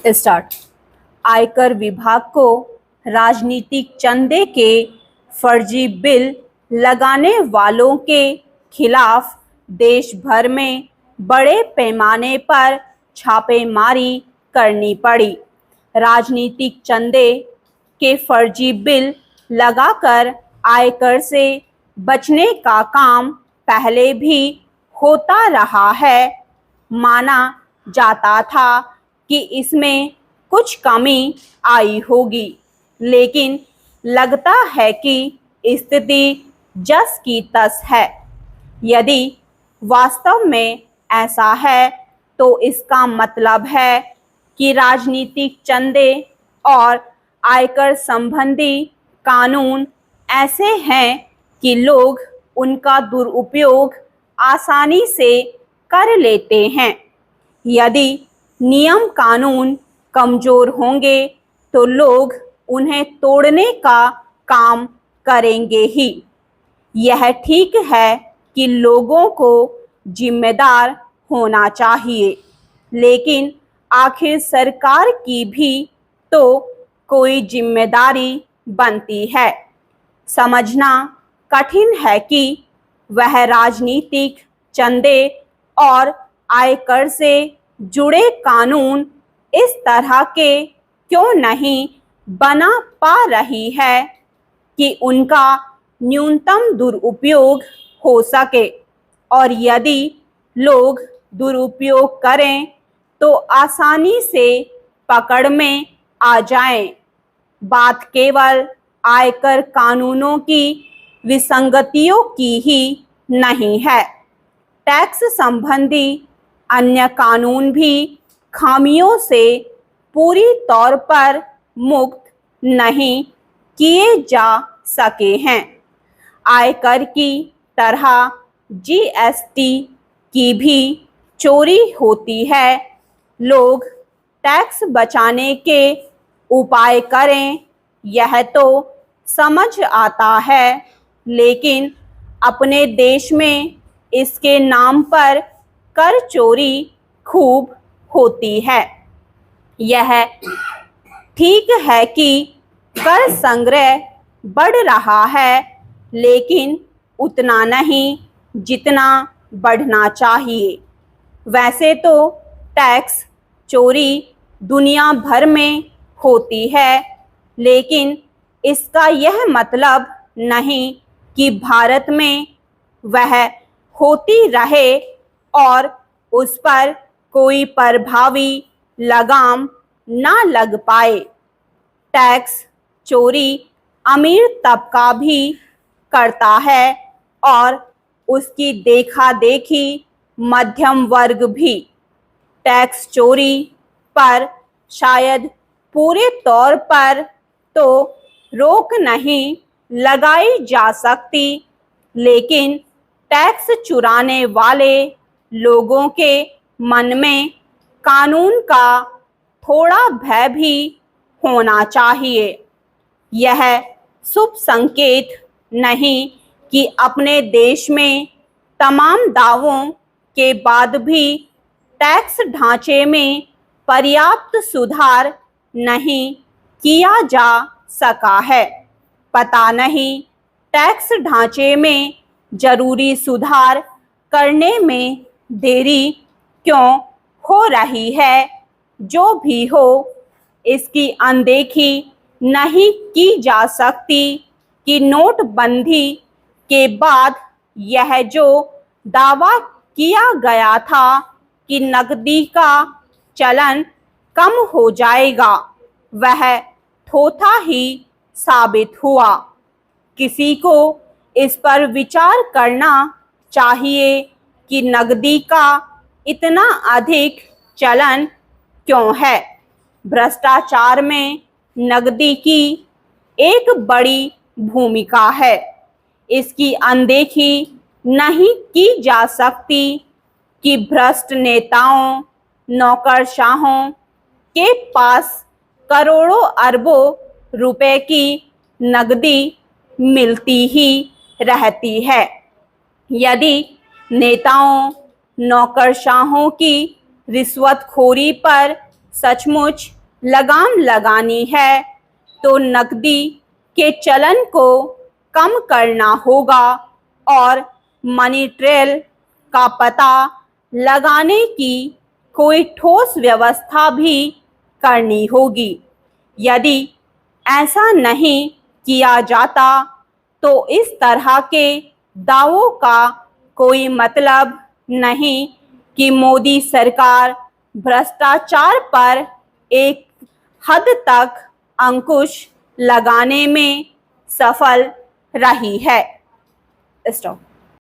Start. आयकर विभाग को राजनीतिक चंदे के फर्जी बिल लगाने वालों के खिलाफ देश भर में बड़े पैमाने पर छापेमारी करनी पड़ी। राजनीतिक चंदे के फर्जी बिल लगाकर आयकर से बचने का काम पहले भी होता रहा है। माना जाता था कि इसमें कुछ कमी आई होगी, लेकिन लगता है कि स्थिति जस की तस है। यदि वास्तव में ऐसा है तो इसका मतलब है कि राजनीतिक चंदे और आयकर संबंधी कानून ऐसे हैं कि लोग उनका दुरुपयोग आसानी से कर लेते हैं। यदि नियम कानून कमजोर होंगे तो लोग उन्हें तोड़ने का काम करेंगे ही। यह ठीक है कि लोगों को जिम्मेदार होना चाहिए, लेकिन आखिर सरकार की भी तो कोई जिम्मेदारी बनती है। समझना कठिन है कि वह राजनीतिक चंदे और आयकर से जुड़े कानून इस तरह के क्यों नहीं बना पा रही है कि उनका न्यूनतम दुरुपयोग हो सके, और यदि लोग दुरुपयोग करें तो आसानी से पकड़ में आ जाएं। बात केवल आयकर कानूनों की विसंगतियों की ही नहीं है, टैक्स संबंधी अन्य कानून भी खामियों से पूरी तौर पर मुक्त नहीं किए जा सके हैं। आयकर की तरह जीएसटी की भी चोरी होती है। लोग टैक्स बचाने के उपाय करें, यह तो समझ आता है, लेकिन अपने देश में इसके नाम पर कर चोरी खूब होती है। यह ठीक है कि कर संग्रह बढ़ रहा है, लेकिन उतना नहीं जितना बढ़ना चाहिए। वैसे तो टैक्स चोरी दुनिया भर में होती है, लेकिन इसका यह मतलब नहीं कि भारत में वह होती रहे और उस पर कोई प्रभावी लगाम ना लग पाए। टैक्स चोरी अमीर तबका भी करता है और उसकी देखा देखी मध्यम वर्ग भी। टैक्स चोरी पर शायद पूरे तौर पर तो रोक नहीं लगाई जा सकती, लेकिन टैक्स चुराने वाले लोगों के मन में कानून का थोड़ा भय भी होना चाहिए। यह शुभ संकेत नहीं कि अपने देश में तमाम दावों के बाद भी टैक्स ढांचे में पर्याप्त सुधार नहीं किया जा सका है। पता नहीं टैक्स ढांचे में जरूरी सुधार करने में देरी क्यों हो रही है। जो भी हो, इसकी अनदेखी नहीं की जा सकती कि नोटबंदी के बाद यह जो दावा किया गया था कि नकदी का चलन कम हो जाएगा, वह थोथा ही साबित हुआ। किसी को इस पर विचार करना चाहिए कि नकदी का इतना अधिक चलन क्यों है। भ्रष्टाचार में नकदी की एक बड़ी भूमिका है। इसकी अनदेखी नहीं की जा सकती कि भ्रष्ट नेताओं, नौकरशाहों के पास करोड़ों अरबों रुपए की नकदी मिलती ही रहती है। यदि नेताओं, नौकरशाहों की रिश्वतखोरी पर सचमुच लगाम लगानी है तो नकदी के चलन को कम करना होगा और मनी ट्रेल का पता लगाने की कोई ठोस व्यवस्था भी करनी होगी। यदि ऐसा नहीं किया जाता तो इस तरह के दावों का कोई मतलब नहीं कि मोदी सरकार भ्रष्टाचार पर एक हद तक अंकुश लगाने में सफल रही है। स्टॉप।